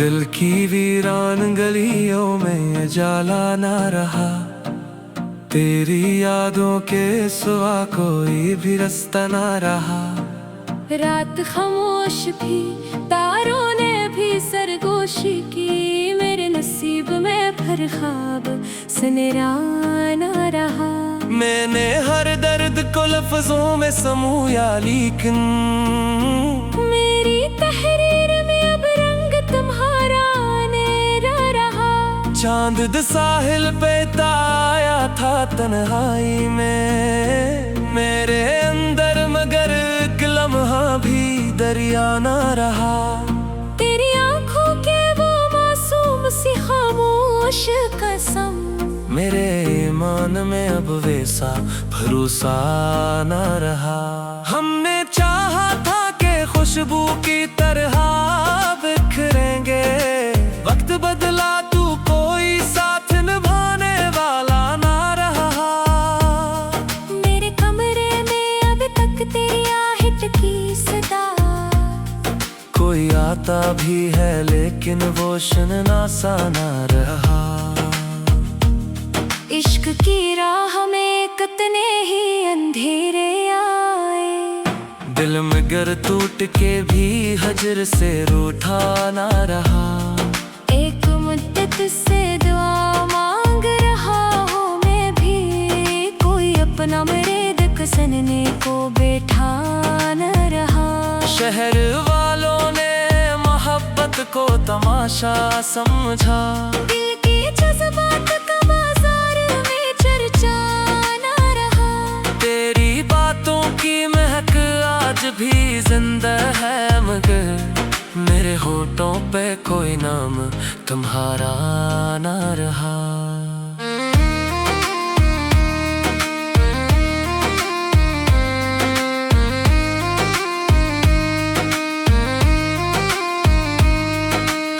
दिल की वीरान गलियों में जाला ना रहा, तेरी यादों के सिवा कोई भी रास्ता ना रहा। रात खामोश थी, तारों ने भी सरगोशी की, मेरे नसीब में फिर ख्वाब सनेरा ना रहा। मैंने हर दर्द को लफ्जों में समूया, लेकिन मेरी तहरीर में अब रंग तुम्हारा नेरा रहा। चांद द साहिल पे ताया था तन्हाई में, मेरे अंदर मगर एक लम्हा भी दरिया ना रहा। तेरी आंखों के वो मासूम सी खामोश कसम, मेरे ईमान में अब वैसा भरोसा ना रहा। हमने चाहा था कि खुशबू की तरह बिखरेंगे, वक्त बदला तू कोई साथ निभाने वाला ना रहा। मेरे कमरे में अब तक तेरी आहट की सदा, कोई आता भी है लेकिन वो सुनना सा ना रहा। इश्क की राह में कितने ही अंधेरे आए, दिल में गर टूट के भी हजर से रूठा ना रहा। एक मुद्दत से दुआ मांग रहा हूँ मैं भी, कोई अपना मेरे दुख सुनने को बैठा न रहा। शहर वालों ने मोहब्बत को तमाशा समझा, दिल की जज्बात का बाजार में चर्चा न रहा। तेरी बातों की महक आज भी जिंदा है, मगर मेरे होठों पे कोई नाम तुम्हारा ना रहा।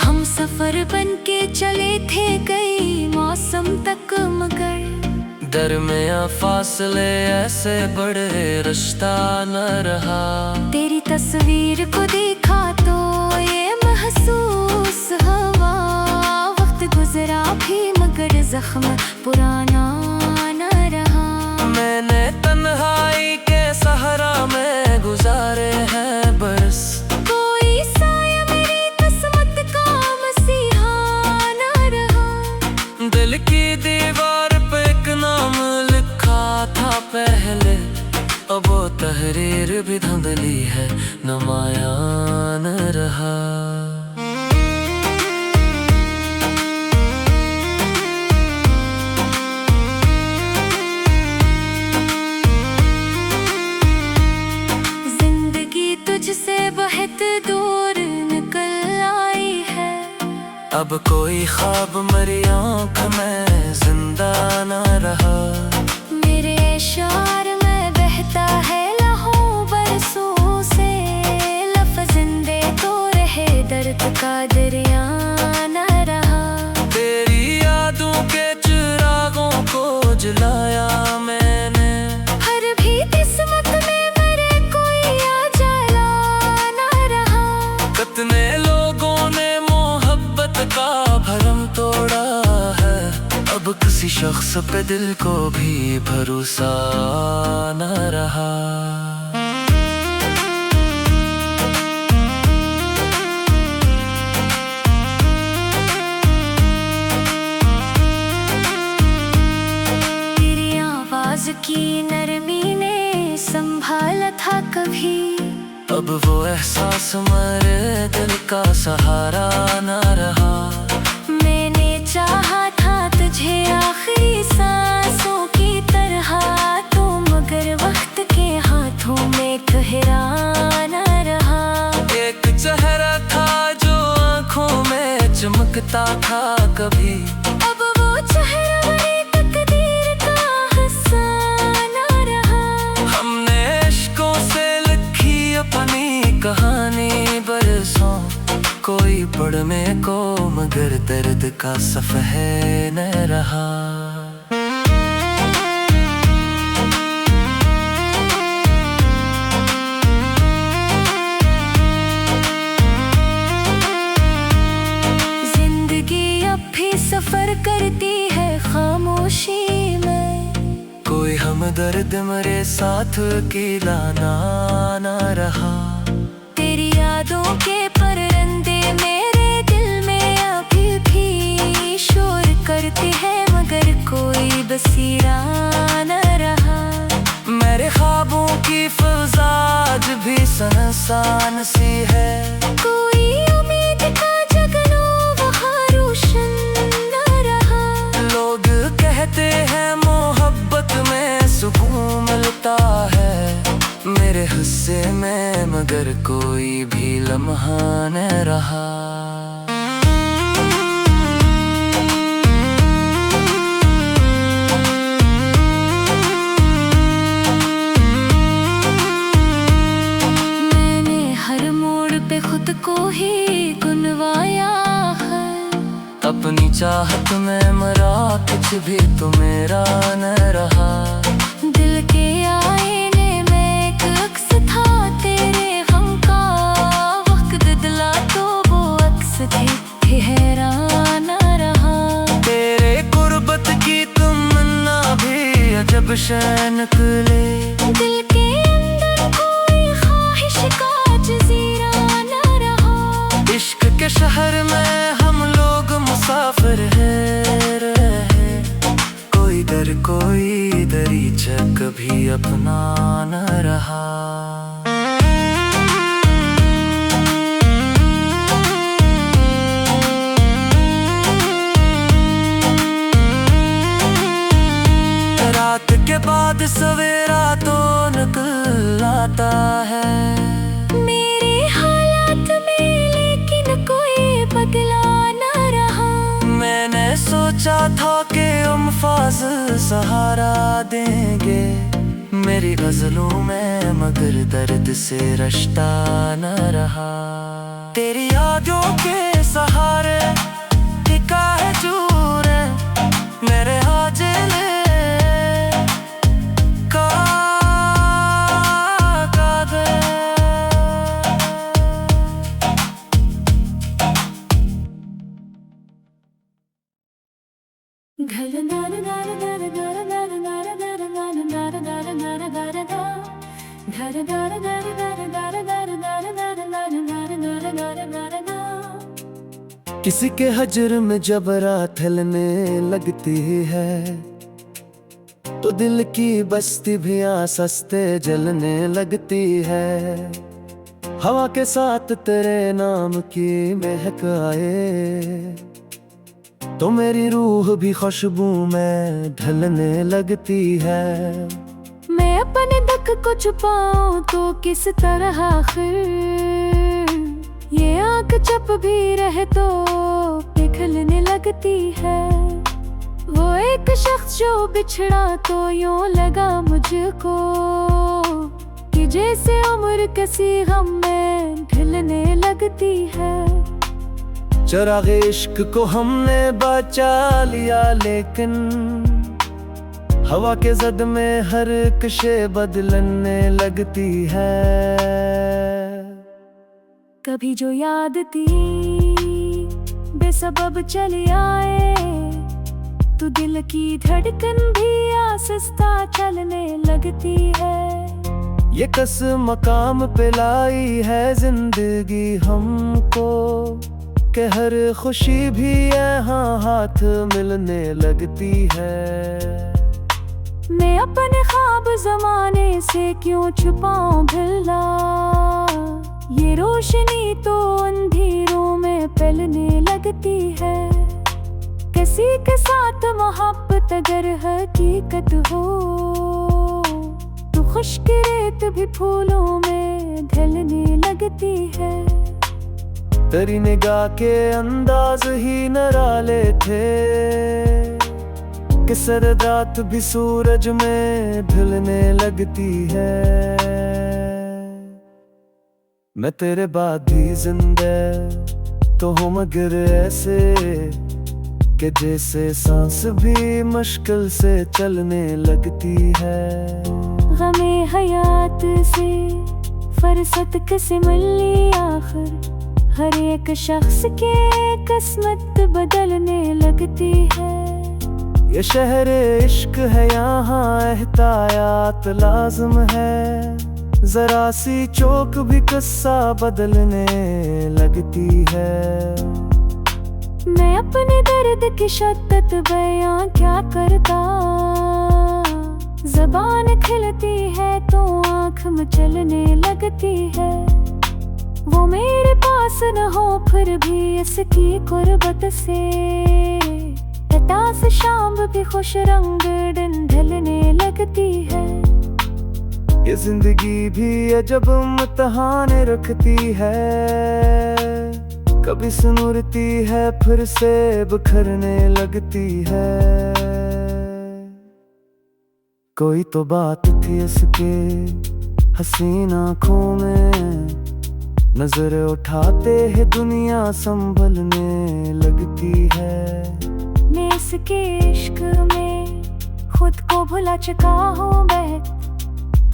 हम सफर बन के चले थे कई मौसम तक, मगर दरमियाँ फासले ऐसे बड़े रिश्ता न रहा। तेरी तस्वीर को देखा तो ये महसूस हुआ, वक्त गुजरा भी मगर जख्म पुराना न रहा। मैंने तन्हाई के सहारा में गुजारे हैं बरस, कोई साया मेरी किस्मत का मसीहा न रहा। दिल की दीवार पे एक नाम लिखा था पहले, अब वो तहरीर भी धुंधली है, नुमाया न रहा। जिंदगी तुझसे बहुत दूर निकल आई है, अब कोई ख्वाब मेरी आँख में जिंदा न रहा। मेरे इशार में बहता है लहू बरसों से, लफ्ज़ जिंदे तो रहे दर्द का दरिया न रहा। तेरी यादों के चिरागों को जलाया मैंने, हर भी किस्मत में मेरे कोई आ जला न रहा। कितने लोगों ने मोहब्बत का भरम तोड़ा है, अब किसी शख्स पे दिल को भी भरोसा न रहा। तेरी आवाज की नरमी ने संभाला था कभी, अब वो एहसास मेरे दिल का सहारा न रहा। मैंने चाहा था तुझे आखिरी सांसों की तरह, तो मगर वक्त के हाथों में ठहरा न रहा। एक चेहरा था जो आंखों में चमकता था कभी, अब वो चेहरा मेरी तकदीर का हिस्सा न रहा। हमने इश्कों से लिखी अपनी कहानी बरसों, कोई पढ़ने को मगर दर्द का सफ़ह न रहा। सफर करती है खामोशी में। कोई हमदर्द मेरे साथ अकेला ना रहा। तेरी यादों के परिंदे मेरे दिल में अभी भी शोर करते हैं, मगर कोई बसीरा न रहा। मेरे ख्वाबों की फिजा आज भी सुनसान सी है। कोई उम्मीद का जगनो वहाँ रोशन न रहा। लोग कहते हैं मोहब्बत में सुकून मिलता है मेरे हिस्से में, मगर कोई भी लम्हा न रहा। खुद को ही गुनवाया है, अपनी चाहत में मरा कुछ भी तो मेरा न रहा। दिल के आईने में एक अक्स था तेरे गम का, वक्त दिला तो वो अक्स थी हैरान न रहा। तेरे गुर्बत की तमन्ना भी अजब शय निकले। दिल के अंदर कोई ख्वाहिश का जजीरा इश्क के शहर में हम लोग मुसाफिर रहे। कोई दरीचा कभी अपना न रहा। रात के बाद सवेरा तो निकल आता है मेरे हालात में, लेकिन कोई बदला न रहा। मैंने सोचा था कि हम फाज़िल सहारा देंगे मेरी गज़लों में, मगर दर्द से रिश्ता न रहा। तेरी यादों के सहारे टिका है चूर मेरे हाजिले का किसी के हजर में जब रात हिलने लगती है, तो दिल की बस्ती भी आस्ते जलने लगती है। हवा के साथ तेरे नाम की महक आए, तो मेरी रूह भी खुशबू में ढलने लगती है। मैं अपने दुख को छुपाऊं तो किस तरह आखिर, ये आँख चप भी रहे तो पिघलने लगती है। वो एक शख्स जो बिछड़ा तो यूं लगा मुझको, कि जैसे उम्र किसी गम में ढलने लगती है। चिराग़े इश्क को हमने बचा लिया, लेकिन हवा के जद में हर एक शे बदलने लगती है। कभी जो याद थी बेसबब चली आए, तो दिल की धड़कन भी आहिस्ता चलने लगती है। ये कस मकाम पे लाई है जिंदगी हमको, कि हर खुशी भी यहाँ हाथ मिलने लगती है। मैं अपने ख्वाब जमाने से क्यों छुपाऊं भला, ये रोशनी तो अंधेरों में फैलने लगती है। किसी के साथ मोहब्बत अगर हकीकत हो, तो खुश्क रेत भी फूलों में ढलने लगती है। तेरी निगाह के अंदाज ही निराले थे, कि सर्द रात भी सूरज में ढलने लगती है। मैं तेरे बाद भी जिंदा तो हूँ, मगर ऐसे कि जैसे सांस भी मुश्किल से चलने लगती है। गमे हयात से फरसत कैसे मिली आखिर, हर एक शख्स के किस्मत बदलने लगती है। ये शहर इश्क है, यहाँ एहतियात लाज़िम है। जरा सी चौक भी किस्सा बदलने लगती है। मैं अपने दर्द की शिद्दत बयां क्या करता, ज़बान खिलती है तो आँख मचलने लगती है। वो मेरे पास न हो फिर भी इसकी कुर्बत से से शाम भी खुश रंग ढलने लगती है। ये जिंदगी भी अजब इम्तिहान रखती है, कभी सुनरती है फिर से बिखरने लगती है। कोई तो बात थी इसके हसीन आँखों में, नजर उठाते ही दुनिया संभलने लगती है। मैं इसके इश्क में खुद को भुला चुका हूँ मैं,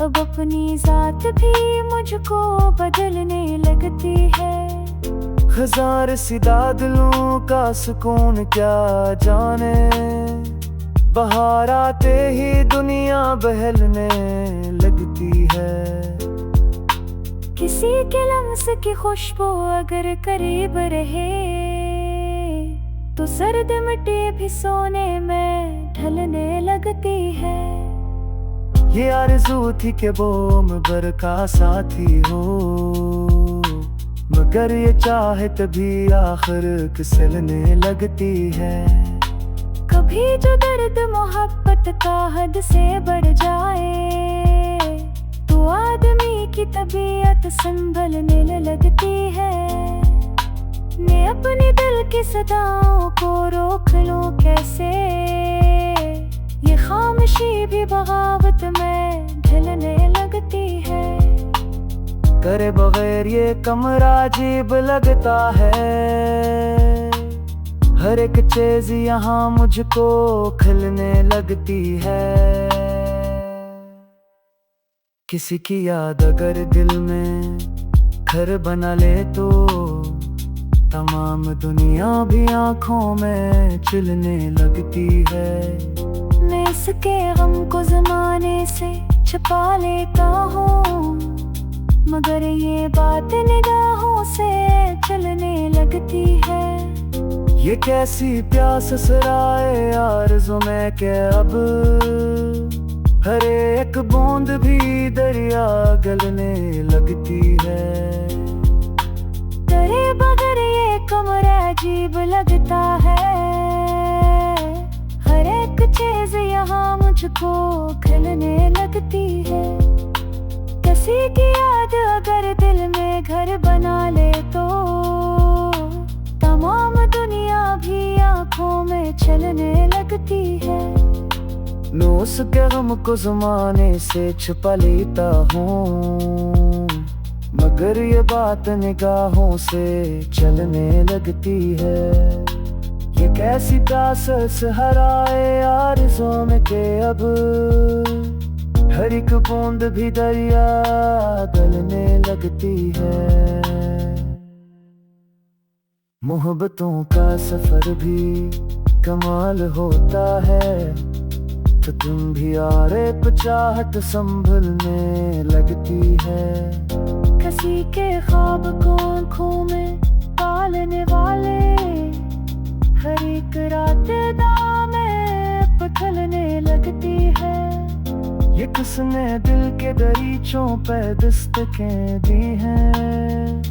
अब अपनी जात भी मुझको बदलने लगती है। हजार सिदा दिलों का सुकून क्या जाने, बाहर आते ही दुनिया बहलने लगती है। किसी के लम्स की खुशबू अगर करीब रहे तो सर्द मिट्टी भी सोने में ढलने लगती है। ये आरज़ू थी कि वो उम्र का साथी हो, मगर ये चाहत भी आखिर फिसलने लगती है। कभी जो दर्द मोहब्बत का हद से बढ़ जाए तो आदमी की तबीयत संभलने लगती है। मैं अपने दिल की सदाओं को रोक लूं कैसे, ये खामोशी भी बगावत में ढलने लगती है। करे बगैर ये कमरा अजीब लगता है, हर एक चीज यहाँ मुझको खिलने लगती है। किसी की याद अगर दिल में घर बना ले तो तमाम दुनिया भी आँखों में चिलने लगती है। मैं इसके गम को ज़माने से छिपा लेता हूँ, मगर ये बात निगाहों से चलने लगती है। ये कैसी प्यास सराए आरज़ू में के अब हर एक बूंद भी दरिया गलने लगती है। तेरे बगैर ये कमरा अजीब लगता है, हर एक चीज यहाँ मुझको खिलने लगती है। किसी की याद अगर दिल में घर बना ले तो तमाम दुनिया भी आंखों में चलने लगती है। मैं उसके गम को ज़माने से छुपा लेता हूँ, मगर ये बात निगाहों से चलने लगती है। ये कैसी प्यास हराए आरज़ू में के अब हर एक बूंद भी दरिया गलने लगती है। मोहब्बतों का सफर भी कमाल होता है, तो तुम भी आरे चाहत संभलने लगती है। किसी के ख्वाब को आँखों में पालने वाले हर एक रात दामें पथलने लगती है। ये किसने दिल के दरीचों पे दस्तकें दी हैं,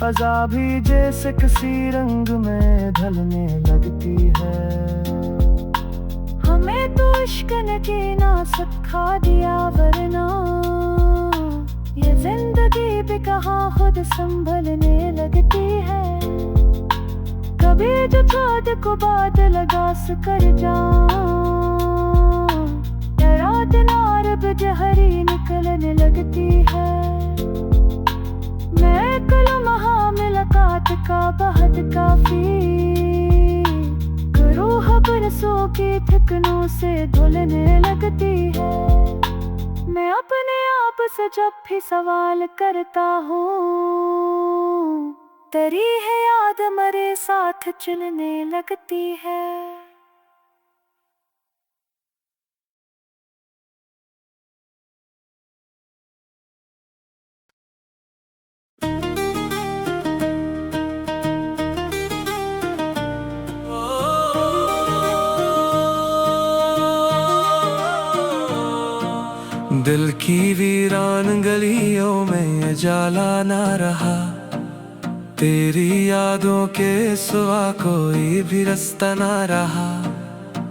फजा भी जैसे किसी रंग में ढलने लगती है। हमें तो इश्क ने जीना सिखा दिया, वरना ये जिंदगी भी कहाँ खुद संभलने लगती है। कभी जो चाँद को बात लगा कर रात नार जहरी निकलने लगती है। मैं कलमहा मुलाकात का बहुत काफी रूह बरसों की ठिकनों से धुलने लगती है। मैं अपने आप से जब भी सवाल करता हूँ उतरी है याद मरे साथ चलने लगती है। दिल की वीरान गलियों में जाला ना रहा, तेरी यादों के सिवा कोई भी रास्ता ना रहा।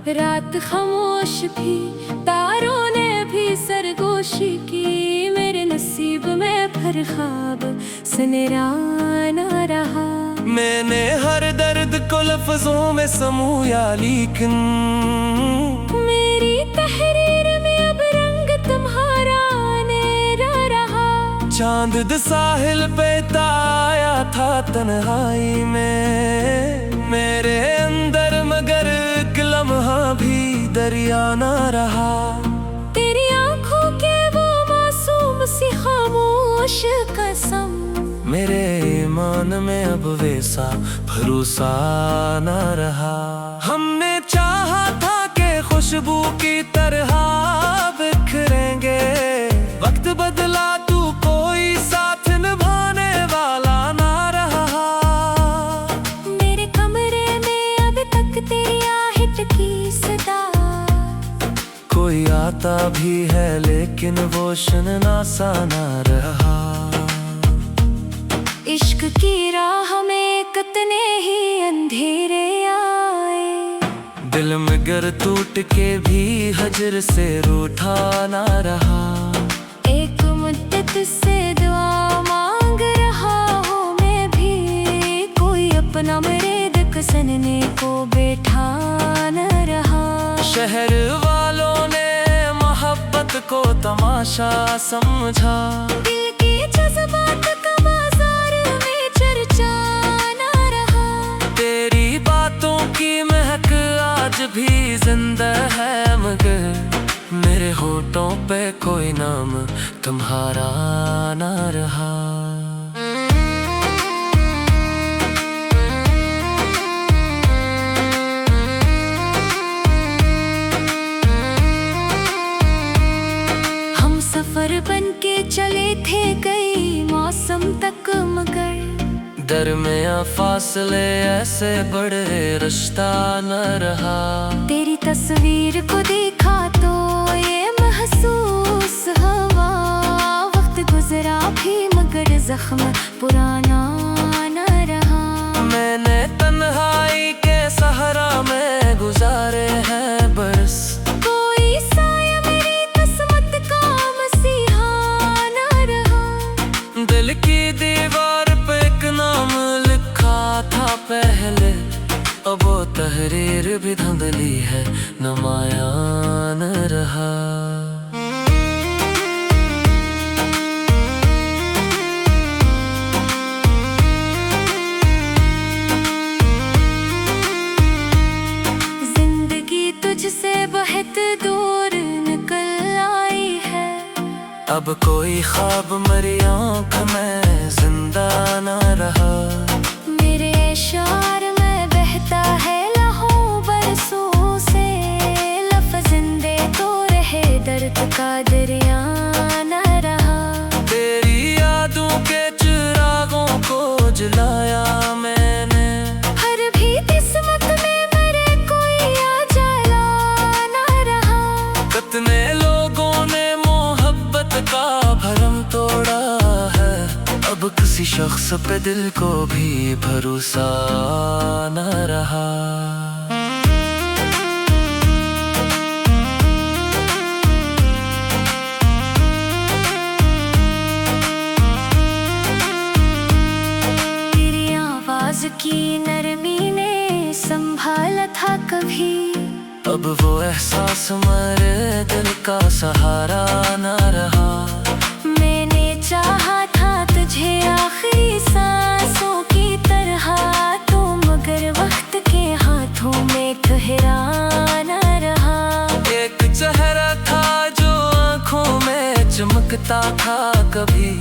रात खामोश थी, तारों ने भी सरगोशी की, मेरे नसीब में फिर ख्वाब सनेरा ना रहा। मैंने हर दर्द को लफ्जों में समूया, लेकिन मेरी तहरीर में अब रंग तुम्हारा नेरा रहा। चांद साहिल पे आया था तन्हाई में, मेरे अंदर मगर एक लम्हा भी दरिया ना रहा। तेरी आंखों के वो मासूम सी खामोश कसम, मेरे ईमान में अब वैसा भरोसा न रहा। हमने चाहा था कि खुशबू की तरह बिखरेंगे, वक्त बदला तू कोई साथ निभाने वाला ना रहा। मेरे कमरे में अब तक तेरी आहट की सदा, कोई आता भी है लेकिन वो सुनना सा ना रहा। इश्क की राह में कितने ही अंधेरे आए, दिल में गर टूट के भी हजर से रूठा ना रहा। एक मुद्दत से दुआ मांग रहा हूँ मैं भी, कोई अपना मेरे दुख सुनने को बैठा न रहा। शहर वालों ने मोहब्बत को तमाशा समझा, दिल के जज्बात का बाजार में चर्चा न रहा। तेरी बातों की महक आज भी जिंदा है, मगर मेरे होठों पे कोई नाम तुम्हारा ना रहा। हम सफर बन के चले थे कई मौसम तक, मगर दरमियां फासले ऐसे बड़े रिश्ता न रहा। तेरी तस्वीर को देखा तो ये महसूस हुआ, वक्त गुजरा भी मगर जख्म पुराना न रहा। मैंने तन्हाई के सहारा में गुजारे हैं बरस, कोई साया मेरी किस्मत का मसीहा न रहा। दिल की दीवार पे एक नाम लिखा था पहले, अब वो तहरीर भी धुंधली है, नुमाया न रहा। जिंदगी तुझसे बहुत दूर निकल आई है, अब कोई ख्वाब मेरी आँख में जिंदा न रहा। मेरे इशार में बहता है लहू बरसों से, लफ्ज़ जिंदे तो रहे दर्द का दरिया न रहा। तेरी यादों के चिरागों को जलाया मैंने, हर भी किस्मत में मेरे कोई जला न रहा। कितने लोगों ने मोहब्बत का भरम तोड़ा है, अब किसी शख्स पे दिल को भी भरोसा न रहा। तेरी आवाज की नरमी ने संभाला था कभी, अब वो एहसास मेरे दिल का सहारा न रहा। मैंने चाहा था तुझे आखिरी सांसों की तरह, तो मगर वक्त के हाथों में ठहरा न रहा। एक चेहरा था जो आंखों में चमकता था कभी,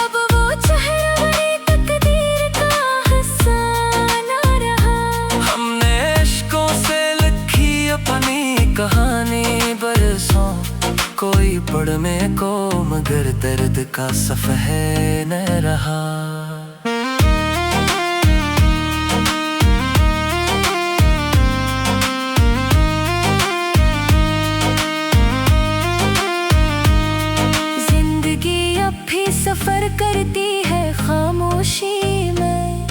अब वो चेहरा मेरी तकदीर का छोड़ने को, मगर दर्द का सफ़र न रहा। जिंदगी अब भी सफर करती है खामोशी में,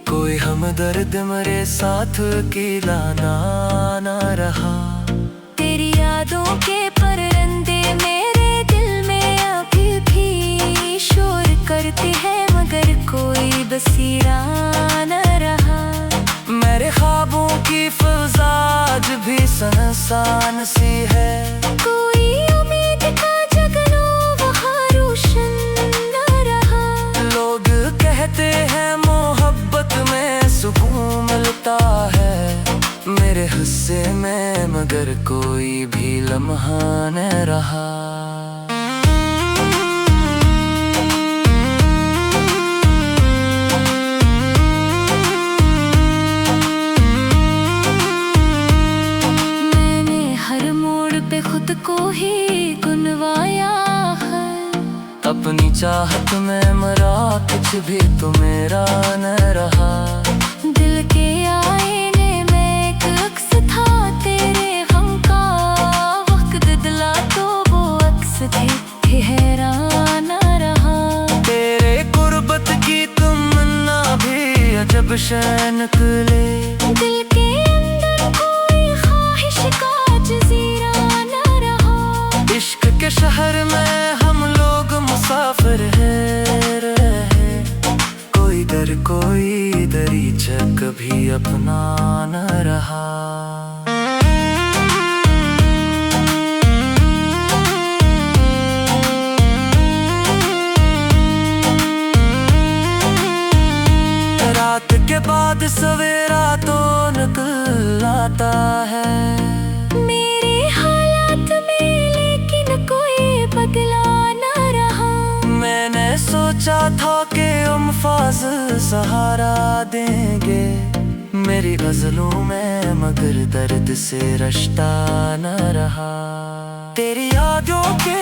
कोई हमदर्द मेरे साथ अकेला ना रहा। तेरी यादों के परिंदे मेरे दिल में अभी भी शोर करते हैं, मगर कोई बसीरा न रहा। मेरे ख्वाबों की फिजा आज भी सुनसान सी है, कोई उम्मीद का जगनो वहाँ रोशन न रहा। लोग कहते हैं मोहब्बत में सुकून मिलता है, मेरे हिस्से में मगर कोई भी लम्हा न रहा। मैंने हर मोड़ पे खुद को ही गुनवाया है, अपनी चाहत में मरा, कुछ भी तो मेरा न रहा। दिल के आईने में एक अक्स था तेरे गम का, वक्त दिला तो वो अक्स थी हैरान न रहा। तेरे गुर्बत की तमन्ना भी अजब शय निकले, दिल के अंदर कोई ख्वाहिश का जजीरा न रहा। इश्क के शहर में हम लोग मुसाफिर रहे, कोई दरीचा कभी अपना न रहा। रात के बाद सवेरा तो निकल आता है, मेरे हालात में लेकिन कोई बदला न रहा। मैंने सोचा था कि हम फाज़िल सहारा देंगे मेरी गज़लों में, मगर दर्द से रिश्ता न रहा। तेरी यादों के